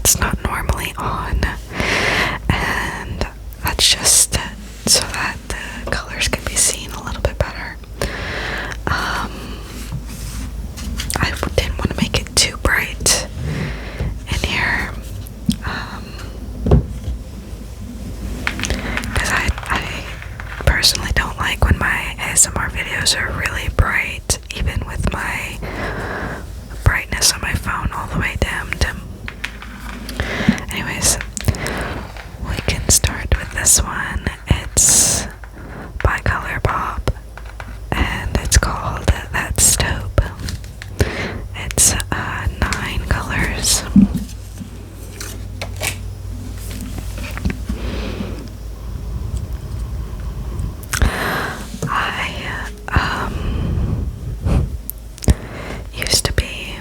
that's not normally on, and that's just so that the colors can be seen a little bit better. I didn't want to make it too bright in here, because I personally don't like when my ASMR videos are really bright, even with my brightness on my phone all the way dimmed. Anyways, we can start with this one. It's by ColourPop, and it's called That's Dope. It's 9 colors. I used to be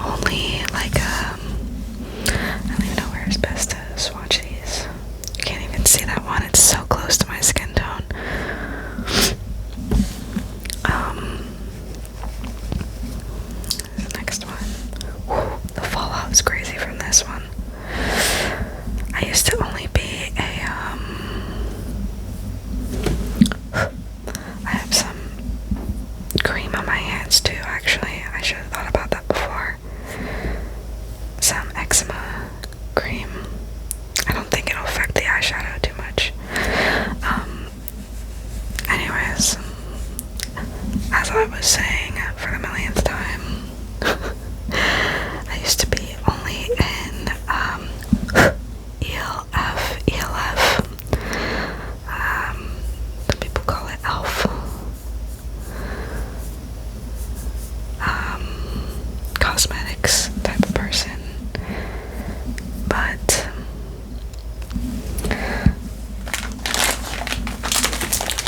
only like I don't even know where it's best to swatch these. You can't even see that one, it's so close to my skin tone. The next one. Whew, the fallout is crazy from this one. I used to only be I have some cream on my hands too, actually. I should have thought about that before. Some eczema cream. I don't think it'll affect the eyeshadow too much. Anyways, as I was saying for the millionth time, I used to be only in ELF. Some people call it ELF. Cosmetics type of person. But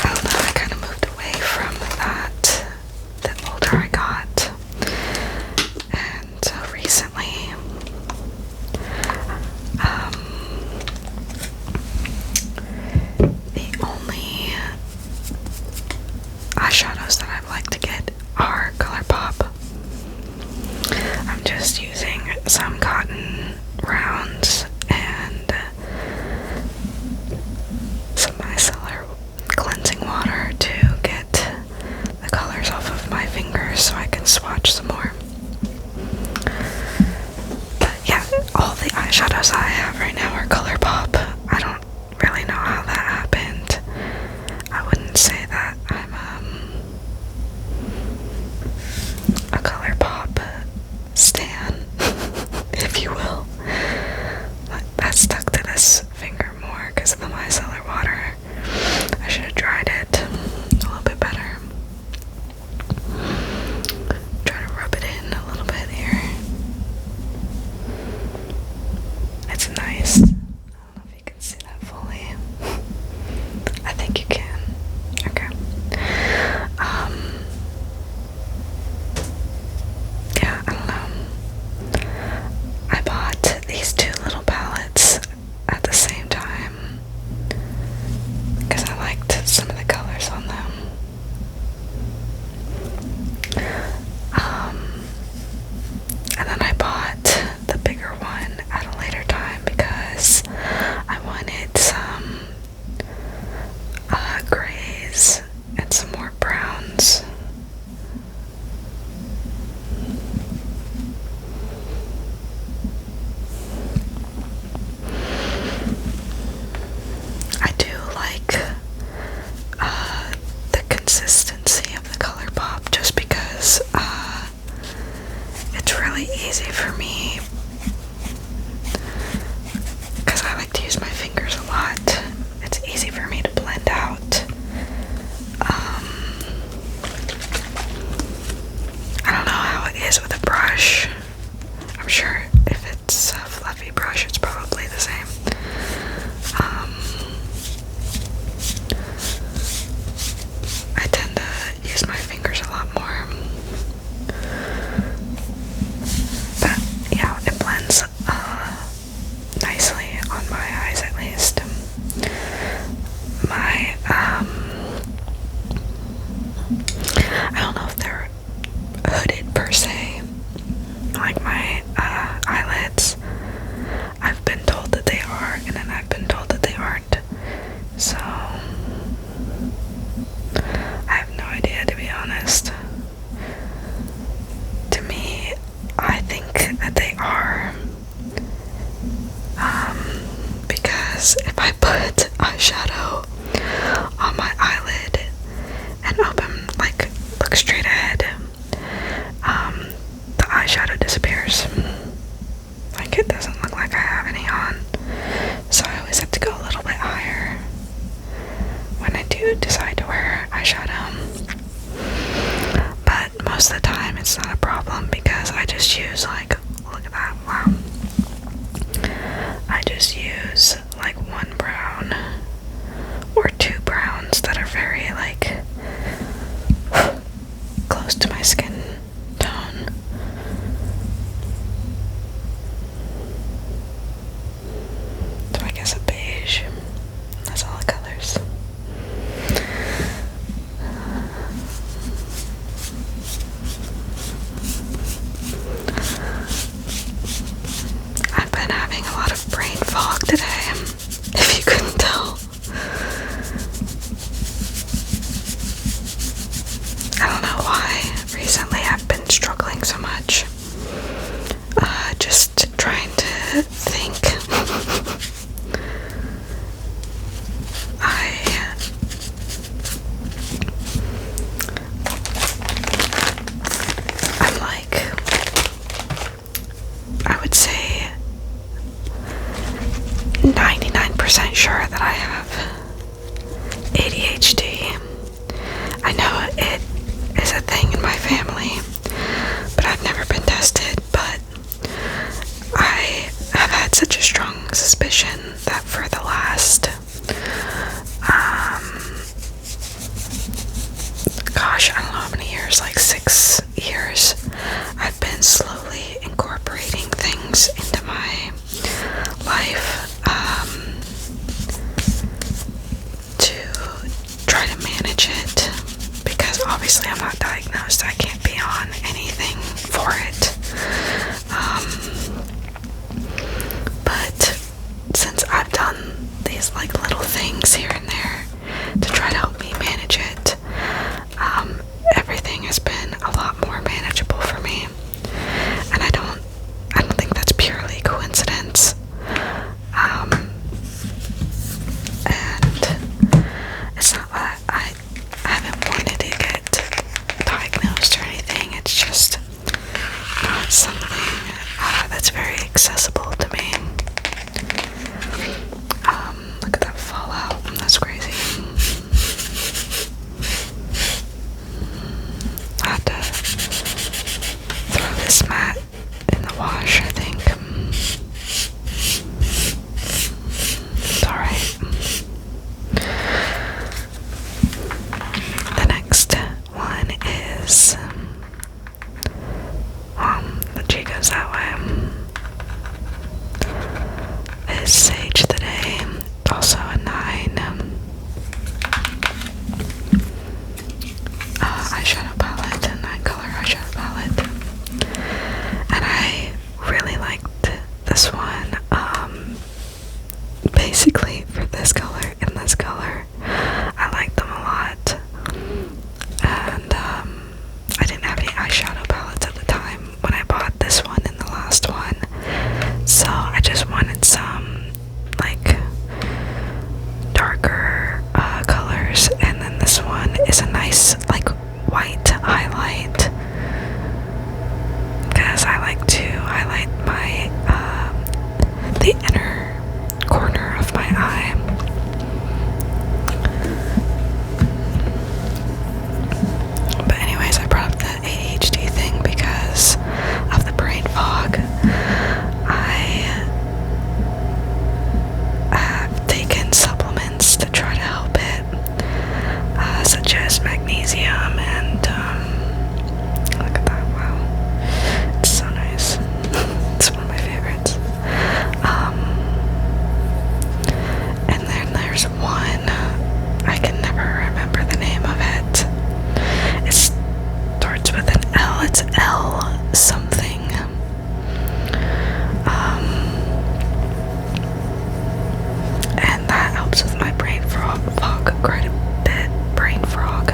I don't know, I kind of moved away from that the older I got. And so recently, the only eyeshadows that I like to get are ColourPop. I'm just using some cotton rounds and some micellar cleansing water to get the colors off of my fingers so I can swatch some more. But yeah, all the eyeshadows I have right now are ColourPop. I don't really know how that happened. I wouldn't say that I'm a ColourPop stan, if you will. But that stuck to this finger more because of the micellar water. I should have dried it a little bit better. Try to rub it in a little bit here. It's nice. I don't know if you can see that fully. I think you can. Okay. Yeah, I don't know. I bought these 2 little palettes at the same time because I liked some of the colors on them. And then I bought the bigger one at a later time because I wanted some grays and some more browns. I do like the consistency of the ColourPop just because it's really easy for me because I like to use my fingers a lot. It's easy for me to blend out. I don't know how it is with a brush. I'm sure if it's a fluffy brush, it's probably the same. I tend to use my fingers a lot more. But yeah, it blends nicely on my eyes at least. My something that's very accessible to me. Look at that fallout. That's crazy. I have to throw this mat in the wash, I think. It's alright. The next one is the G goes that way. Is Sage the Day, also a 9. Eyeshadow palette, a 9 color eyeshadow palette. And I really liked this one. Basically for this color and this color, I liked them a lot. And I didn't have any eyeshadow palettes at the time when I bought this one and the last one, so I just wanted some like darker colors, and then this one is a nice like white highlight, because I like to highlight my the inner corner of my eye. But anyways, I brought up the ADHD thing because of the brain fog. I have taken supplements to try to help it, such as magnesium and look at that, wow, it's so nice. It's one of my favorites. And then there's one, I can never remember the name of it. It starts with an L, it's L something. And that helps with my brain fog quite a bit. Brain frog.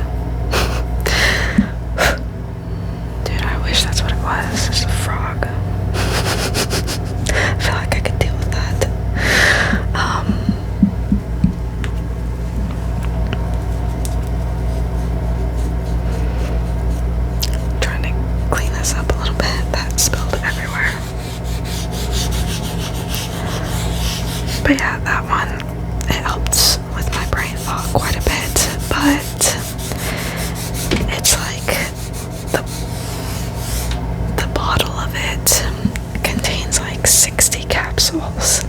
Dude, I wish that's what it was. It's a frog. I feel like I could deal with that. Trying to clean this up a little bit. That spilled everywhere. But yeah, that one, it helps with my brain fog quite a bit, but it's like the bottle of it contains like 60 capsules,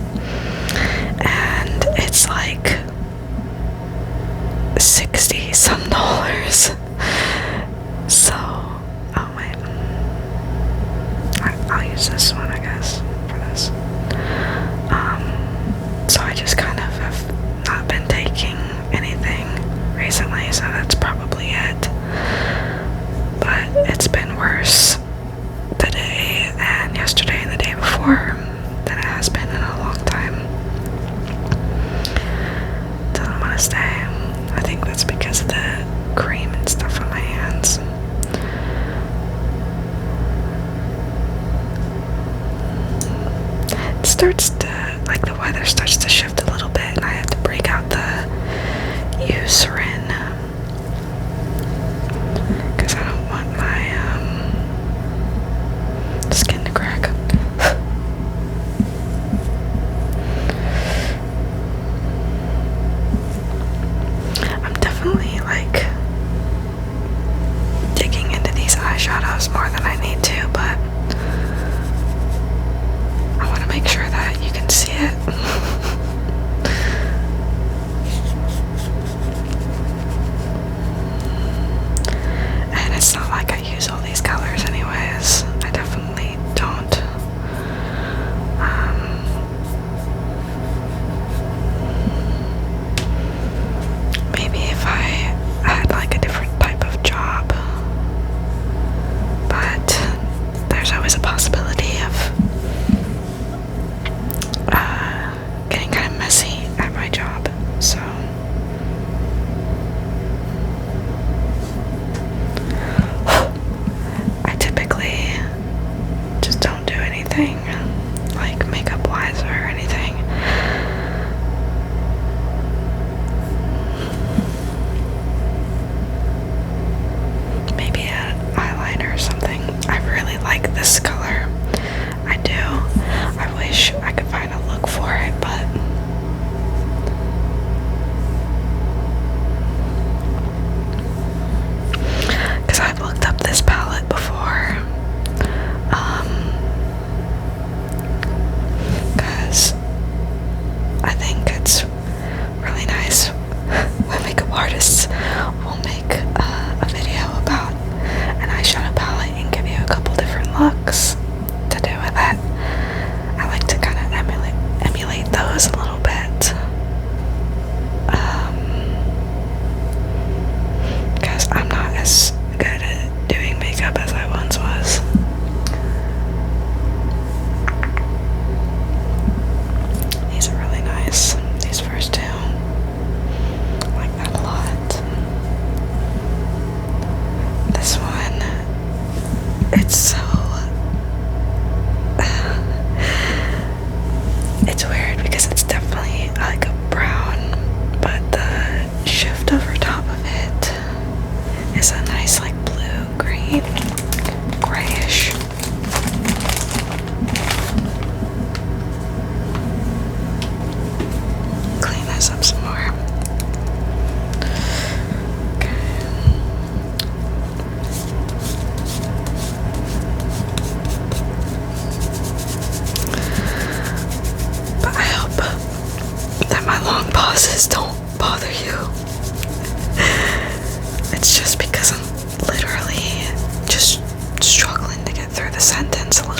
and it's like $60 some. So, oh wait, I'll use this one, I guess, for this. So I just kind of have not been taking anything recently, so that's probably it. But it's been worse today and yesterday and the day before than it has been in a long time. Doesn't want to stay. I think that's because of the cream and stuff on my hands. It starts to, like, the weather starts to shift a little bit, and I have to break out the Eucerin, because I don't want my skin to crack. I'm definitely like digging into these eyeshadows more than I need to, but I want to make sure that you can see it. And it's not like I use all these colors anyways. I definitely don't. Maybe if I had like a different type of job, but there's always a possibility of getting kind of messy at my job, so I typically just don't do anything like makeup wise or anything. Maybe an eyeliner or something. I really like this color.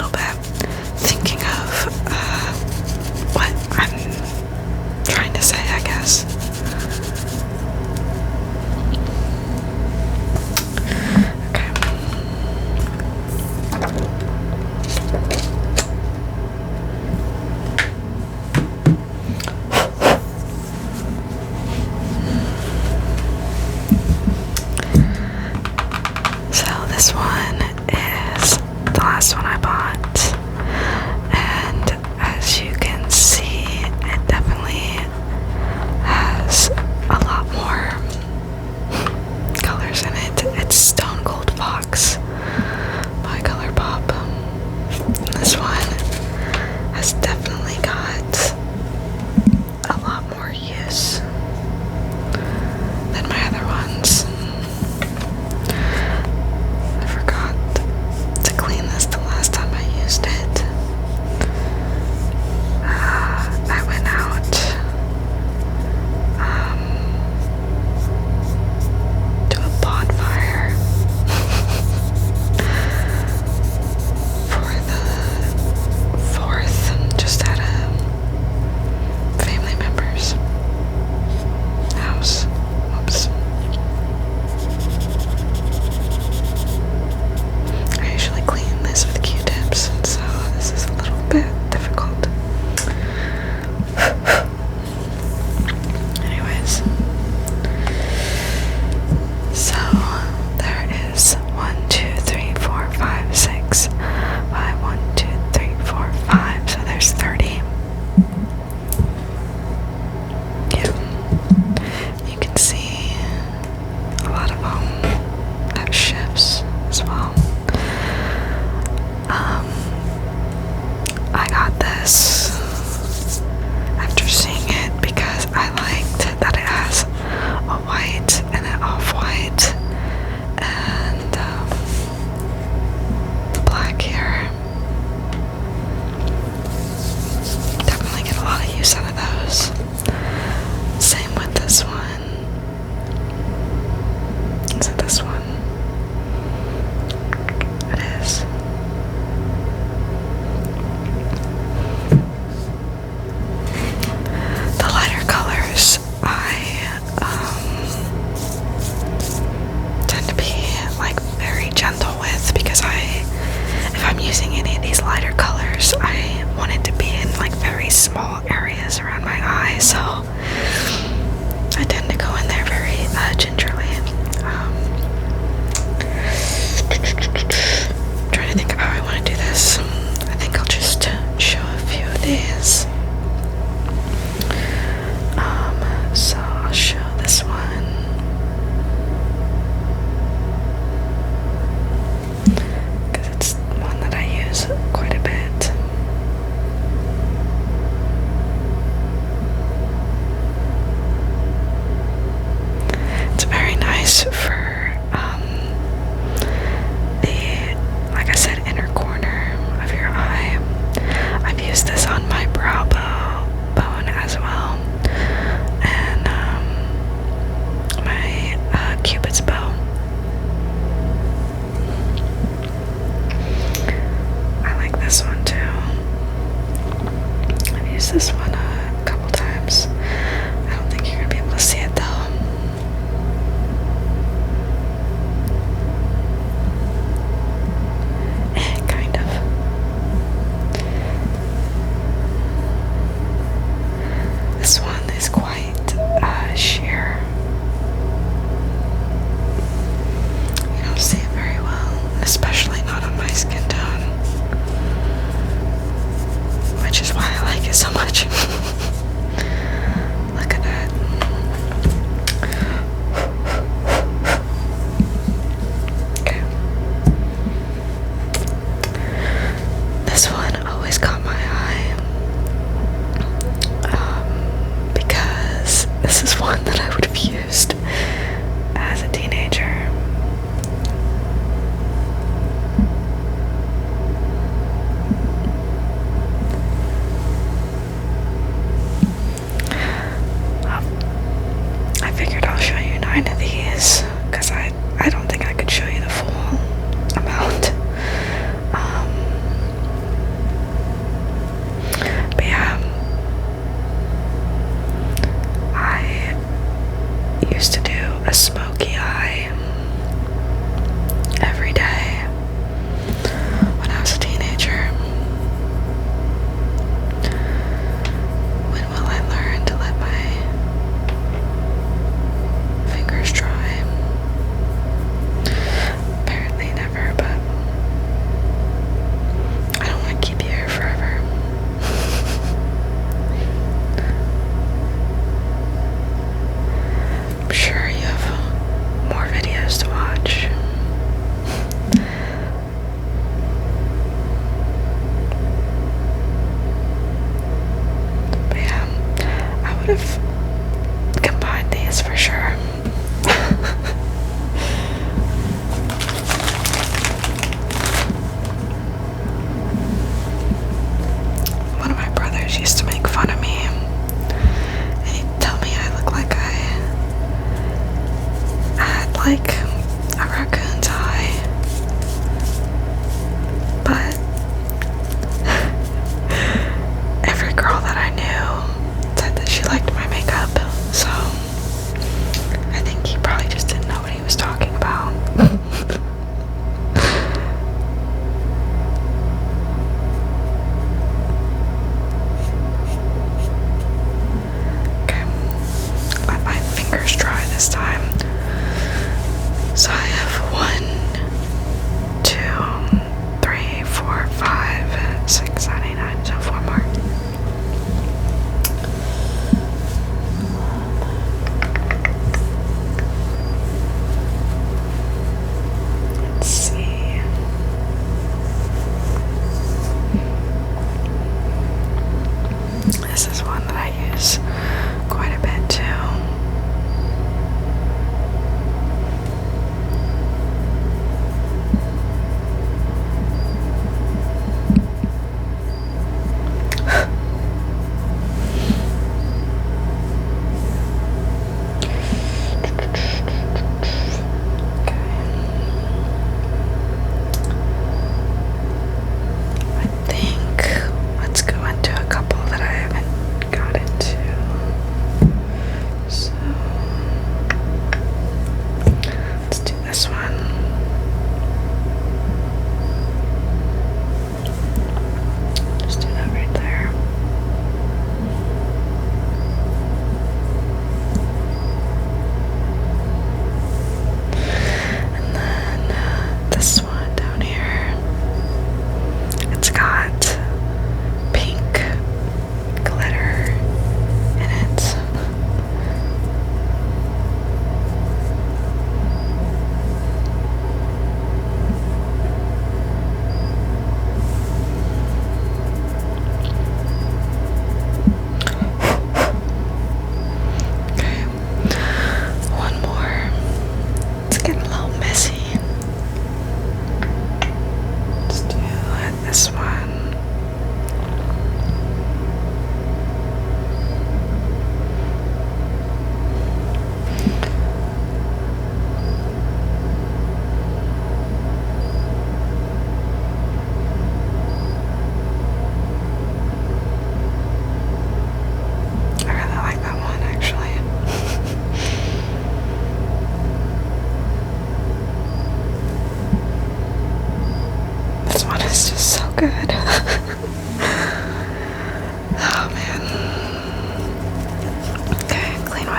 little bit thinking of what I'm trying to say, I guess. So this one is the last one I bought, and as you can see, it definitely has a lot more colors in it. It's Stone Cold Fox by ColourPop. This one has definitely got a lot more use than my other ones. I forgot to clean this the last time I used it. I went out to a bonfire for the 4th, just at a family member's house. Whoops. I usually clean this with Q-tips, so this is a little bit difficult. Anyways, so there is 1, 2, 3, 4, 5, 6, 5, 1, 2, 3, 4, 5. So there's 30. Yeah, you can see a lot of them have shifts as well. I got this after seeing it because I liked that it has a white and an off-white and black here. Definitely get a lot of use out of those. Same with this one. Is it this one? It is. The lighter colors, I tend to be like very gentle with, because if I'm using any of these lighter colors, I want it to be in like very small areas around my eye, so I tend to go in there very gingerly. Trying to think of how I want to do this. I think I'll just show a few of these. So I'll show this one. Because it's one that I use quite a bit. It's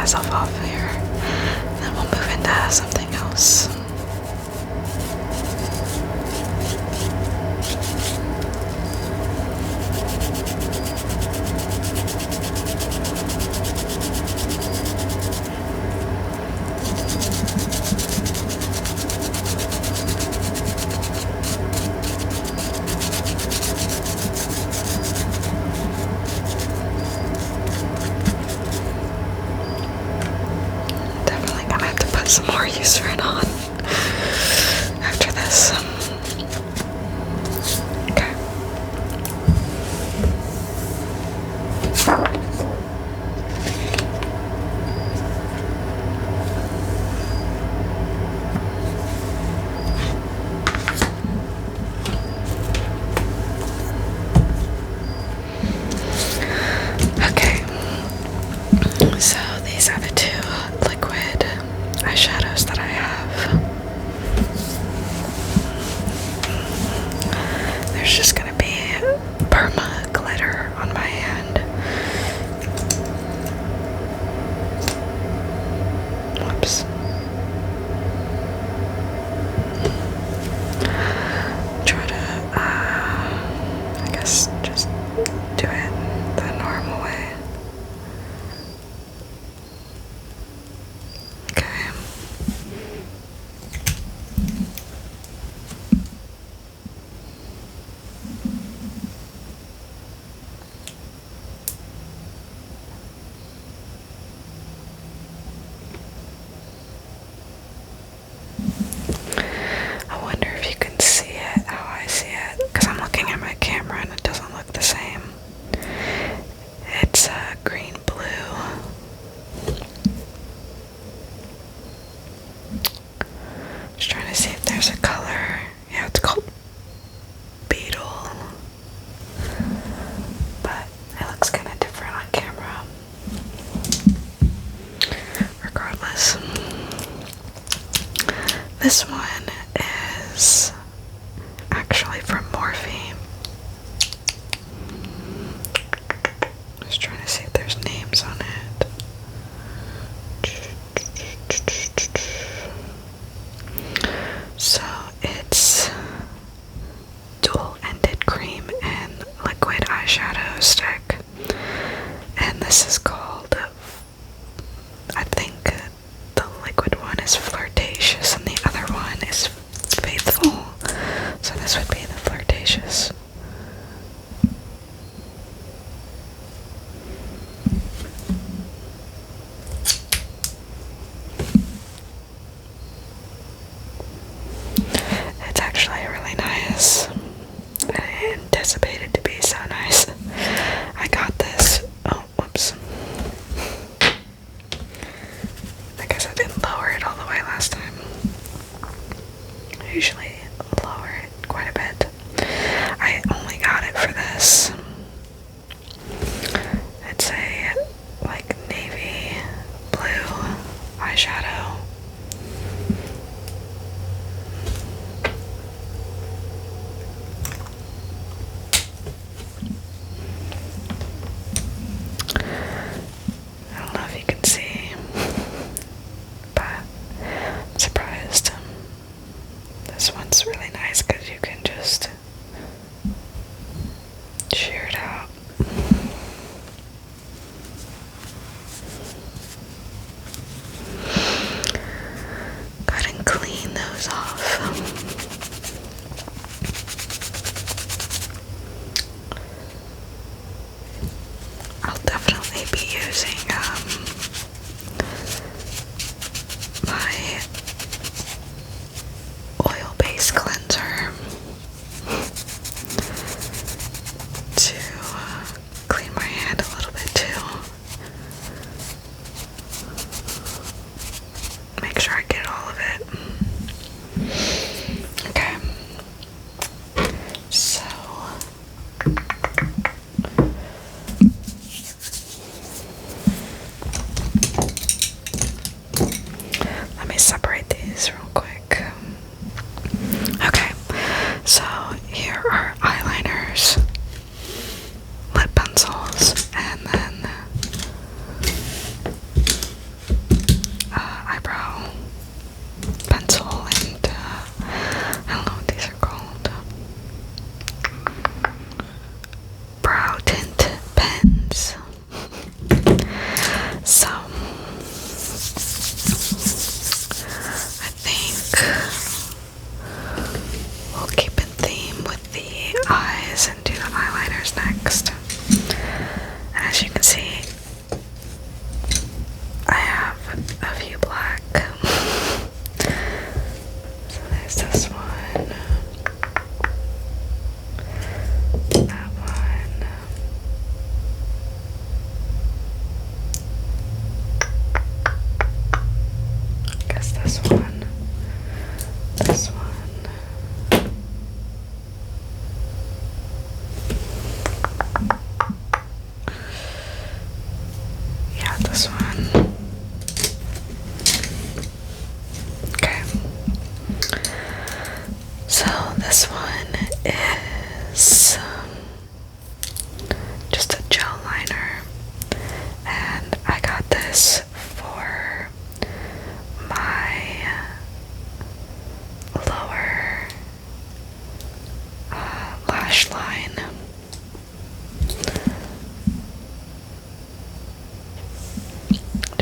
myself off here. Then we'll move into something else. Some more Eucerin on after this. Okay. Okay. So these are the two liquid eyeshadows that I have. There's just gonna be perma glitter on my hand. Whoops. Try to, I guess just do it the normal way. Okay. I wonder if you can see it how I see it, because I'm looking at my camera and it doesn't look the same. It's green blue. Just trying to see if there's a color. Yeah, it's called Beetle. But it looks kind of different on camera. Regardless. This one is actually from Morphe. Just trying to see if there's names on it. So it's dual-ended cream and liquid eyeshadow stick. And this is called, I think the liquid one is Flirtatious and the other one is Faithful. So this would be the Flirtatious. It's actually really nice. I anticipated to be so nice. I got this. Oh, whoops. I guess I didn't lower it all the way last time. I usually lower it quite a bit. I only got it for this. It's a like navy blue eyeshadow. I don't know if you can see, but I'm surprised. This one's really nice because you can just shear it out. Go ahead and clean those off. I'll definitely be using my oil-based cleanser to clean my hand a little bit too. Make sure I get all of it. Okay. So let me separate these real quick. Okay, so here are eyeliners, lip pencils, and then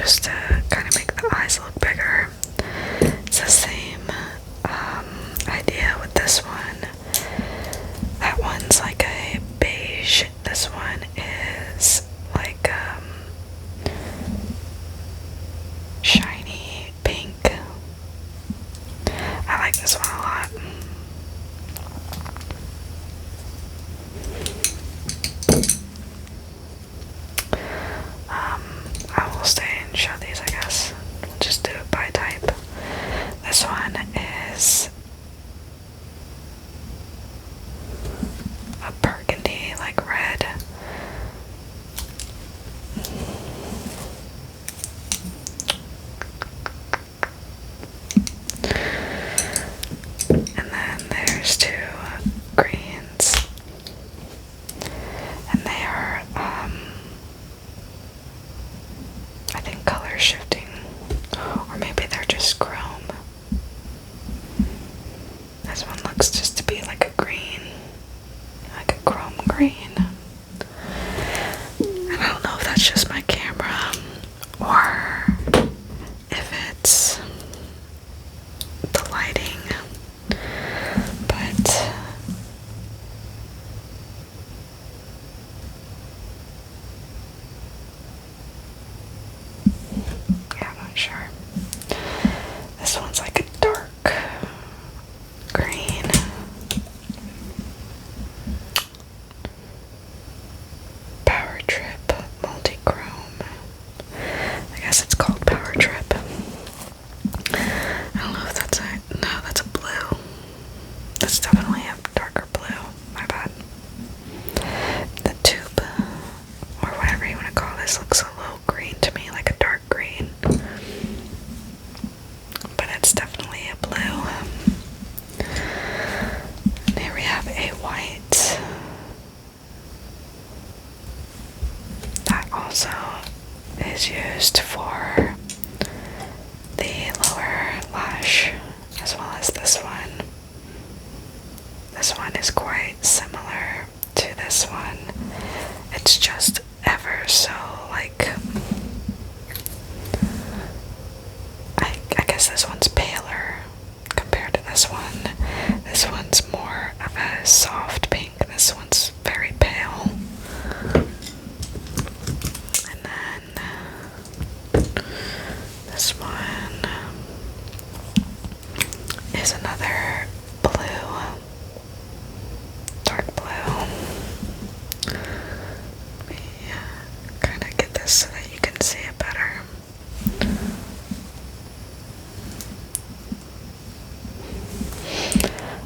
just to kind of make the eyes look bigger. It's the same idea with this one. That one's like a beige. This one is like shiny pink. I like this one a lot. I will stay and show these, I guess. We'll just do it by type. This one is a burgundy, like red. And then there's two greens. And they are, I think color shifting. Or maybe they're just chrome. This one looks just to be like a green. Like a chrome green. And I don't know if that's just my camera or if it's the lighting, but yeah, I'm not sure. This one's like a dark green. Power Trip Multi-Chrome. I guess it's called Power Trip. I don't know if that's a, no, that's a blue. That's definitely a darker blue. My bad. The tube, or whatever you want to call this, looks a little green to me, like a dark green. But it's definitely a blue. And here we have a white. That also is used for the lower lash, as well as this one. This one is quite similar to this one. It's just ever so like, I guess this one's paler compared to this one. This one's more of a soft pink. This one's very pale. And then this one is another blue, dark blue. Let me kind of get this so that you can see it better.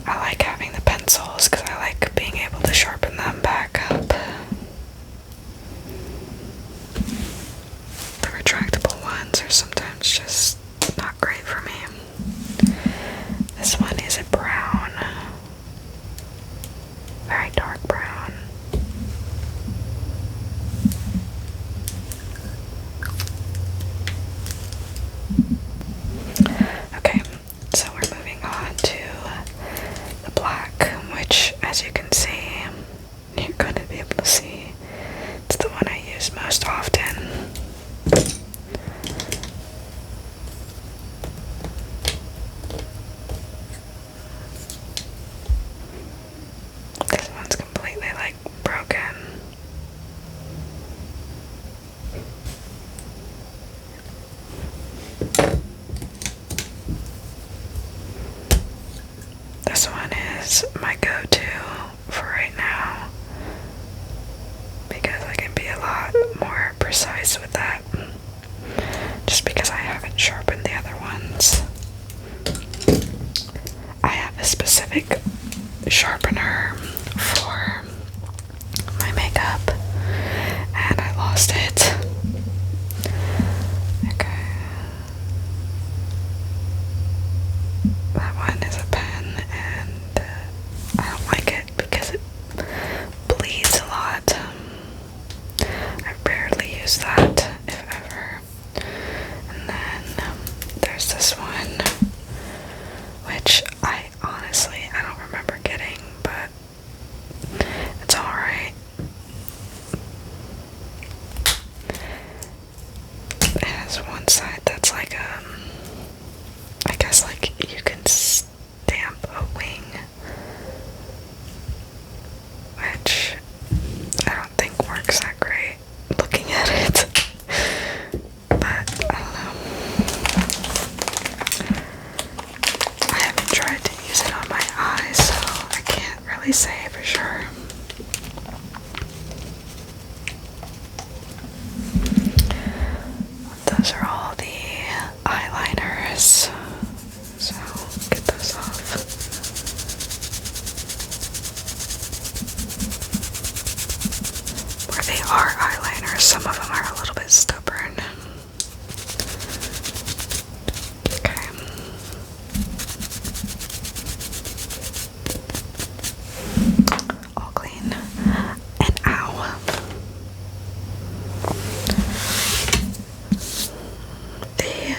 I like having the pencils because I like being able to sharpen them back up. The retractable ones are sometimes just not great for me. This one is a brown, very dark brown. Okay, so we're moving on to the black, which, as you can see, you're going to be able to see, it's the one I use most often. This one's completely like broken. This one is my go-to for right now because I can be a lot more precise with that, just because I haven't sharpened the other ones. I have a specific sharpener for my makeup and I lost it. Okay. That one is a pen and I don't like it because it bleeds a lot. I rarely use that, if ever. And then there's this one, which I honestly, I don't remember getting, but they are eyeliners. Some of them are a little bit stubborn. Okay. All clean. And ow. The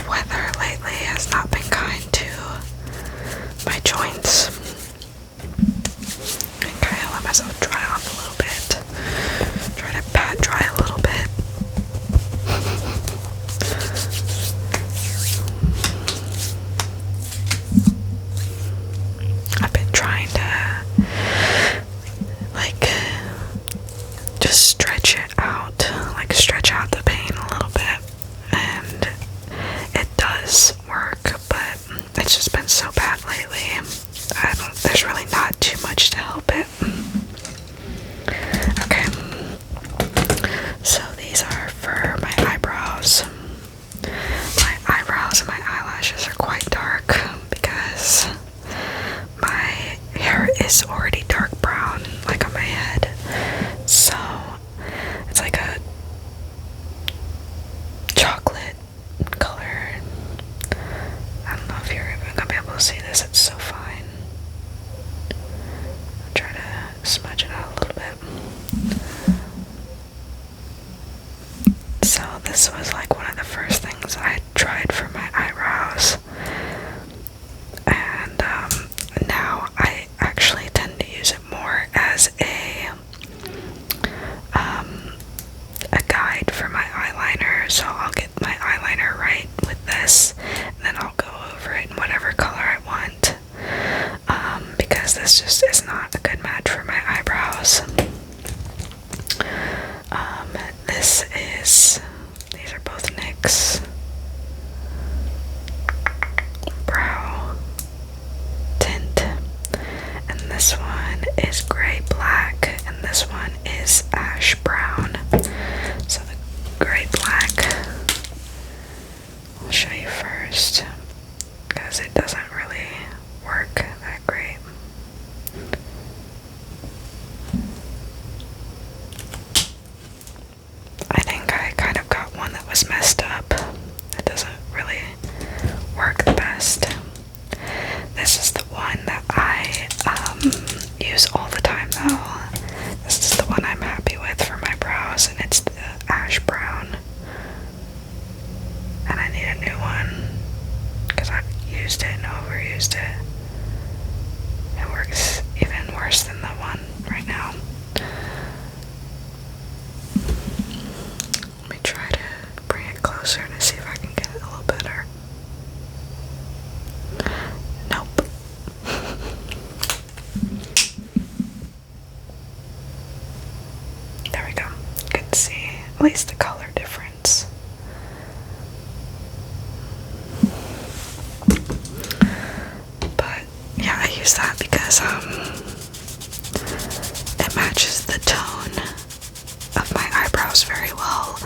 weather lately has not been kind to my joints. Okay, I'll let myself dry off a little bit. Try to pat dry a little bit. I've been trying to, like, just stretch it out, like stretch out the pain a little bit, and it does work, but it's just been so bad lately. There's really not too much to help it. Okay, so these are for my eyebrows. My eyebrows and my eyelashes are quite dark because my hair is already dark brown, like on my head, so it's like a chocolate color. I don't know if you're even gonna be able to see this, it's so fine. I'll try to smudge it out a little bit. So this was like one of the first things I tried for my eyebrows, and now I actually tend to use it more as a guide for my eyeliner. So I'll get my eyeliner right with this, and then I'll go over it in whatever color I want, because this just is not a good match for my eyebrows. These are both NYX brow tint, and this one is gray black, and this one is ash brown. So the gray black I'll show you first, because it doesn't really work that great. I think I kind of got one that was messed up. It doesn't really work the best. This is the one that I use all the time though. This is the one I'm happy with for my brows, and it's the ash brown. And I need a new one because I've used it and overused it. It works even worse than the one right now. Let me try to bring it closer to see if I can get it a little better. Nope. There we go. You can see at least the color difference. But yeah, I use that because it matches the tone of my eyebrows very well,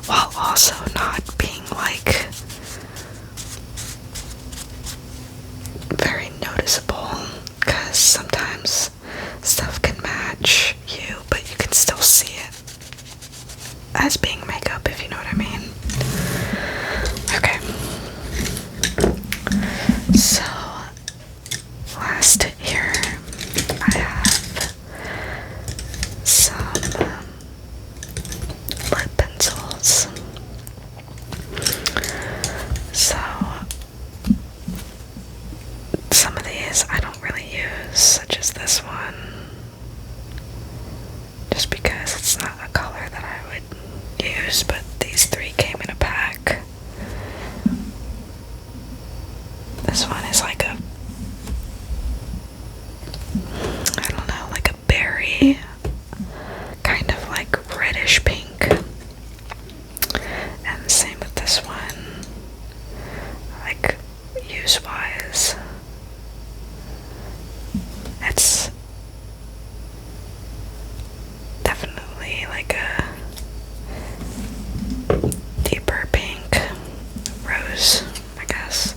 while also not being like very noticeable, because sometimes stuff can match you but you can still see it as being makeup, if you know what I mean. Okay, so last here I have some lip pencils. So some of these I don't really use, such as this one, just because it's not a color that I would use, but these three came in a pack. This one is like a, I don't know, like a berry, kind of like reddish pink. And the same with this one, like use-wise. It's definitely like a deeper pink, rose, I guess.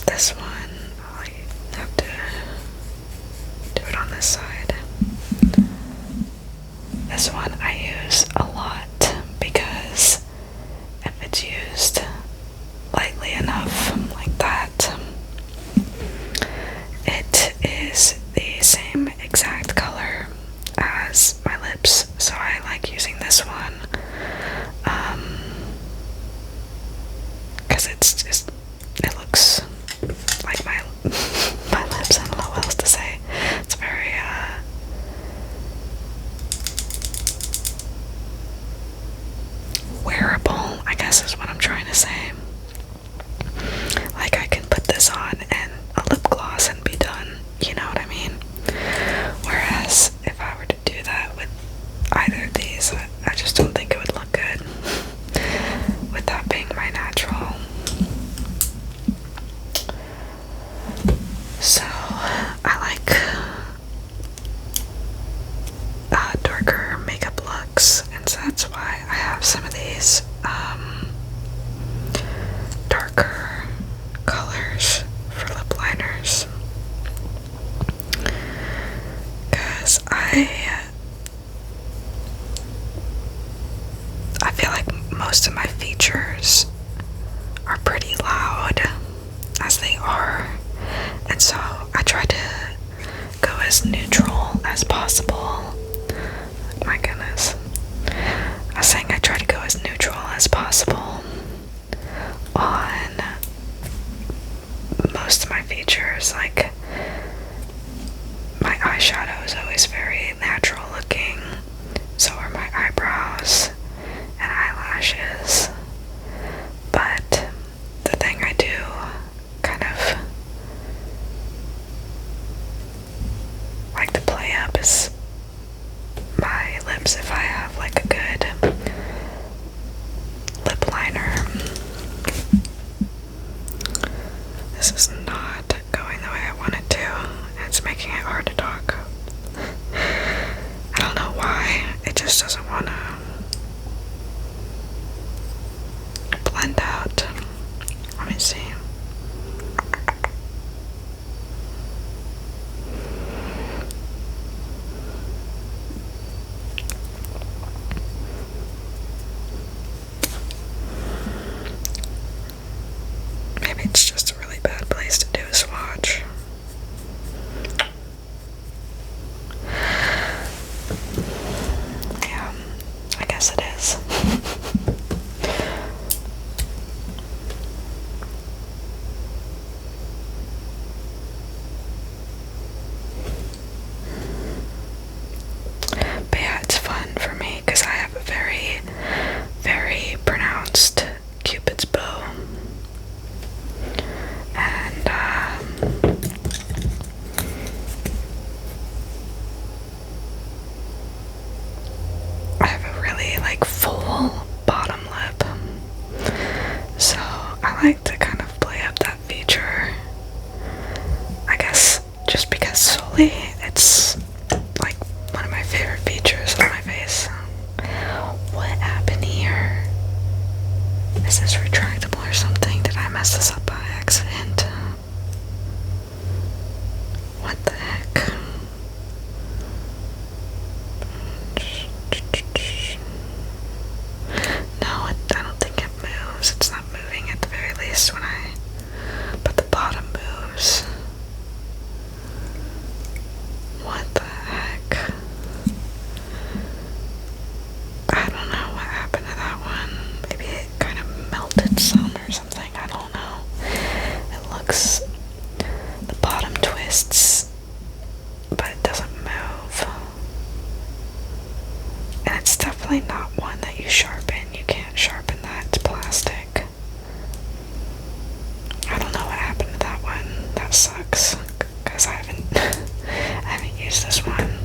This one, I have to do it on this side. say. Like, I can put this on and a lip gloss and be done, you know what I mean? Whereas, if I were to do that with either of these, I just don't think it would look good with that being my natural. So, I like darker makeup looks, and so that's why I have some of these darker colors for lip liners. Because I feel like most of my features are pretty loud as they are, and so I try to go as neutral as possible. My goodness. I was saying I try to go as neutral as possible on most of my features. Like, my eyeshadow is always very natural looking, so are my eyebrows and eyelashes. But the thing I do kind of like to play up is my lips if I have like a good lip liner. This is not going the way I want it to. It's making it hard to talk. I don't know why. It just doesn't want to blend out. Let me see. Maybe it's just a really bad place to do a swatch. Yeah, I guess it is. But yeah, it's fun for me because I have a very, very pronounced Cupid's bow. And I have a really like full bottom lip, so I like to kind of play up that feature, I guess, just because solely it's like one of my favorite features on my face. What happened here? Is this retractable or something? Did I mess this up by accident? What the heck? No, I don't think it moves. It's not moving at the very least when I... But the bottom moves. What the heck? I don't know what happened to that one. Maybe it kind of melted some or something. I don't know. It looks... The bottom twists, but it doesn't move. And it's definitely not one that you sharpen. You can't sharpen that. It's plastic. I don't know what happened to that one. That sucks. Because I haven't used this one.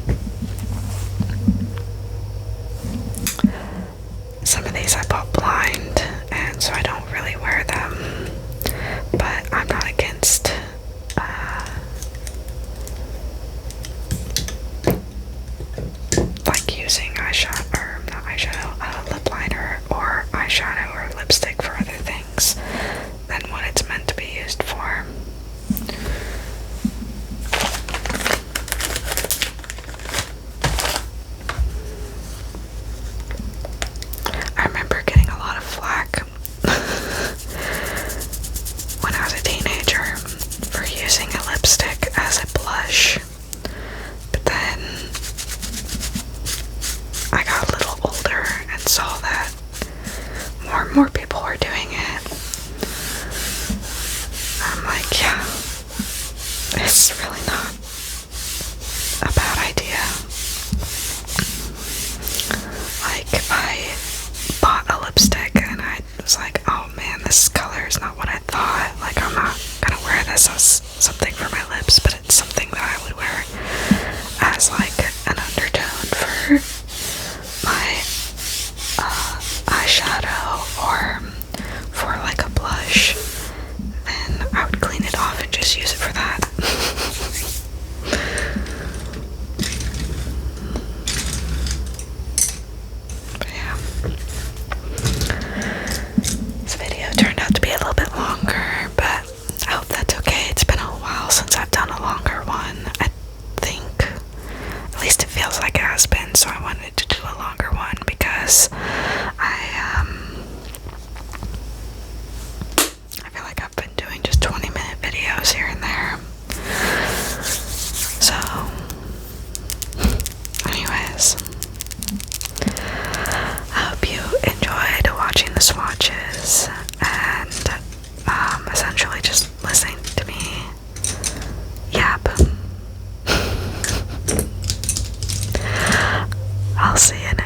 Some of these I bought blind, and so I don't really wear them. But I'm not against like using eyeshadow, or not eyeshadow, lip liner or eyeshadow or lipstick for other things than what it's meant to be used for. I remember getting a lot of flack when I was a teenager for using a lipstick as a blush. But then I got a little older and saw that more and more people were doing it. I'm like, yeah, it's really not a bad idea. Like, if I bought a lipstick and I was like, oh man, this my eyeshadow or for like a blush, then I would clean it off and just use it for that. But yeah, this video turned out to be a little bit longer, but I hope that's okay. It's been a while since I've done a longer one. I think, at least it feels like it has been, so I wanted to do a longer one because I feel like I've been doing just 20-minute videos here and there. So, anyways, I hope you enjoyed watching the swatches and essentially just listening to me yap. I'll see you next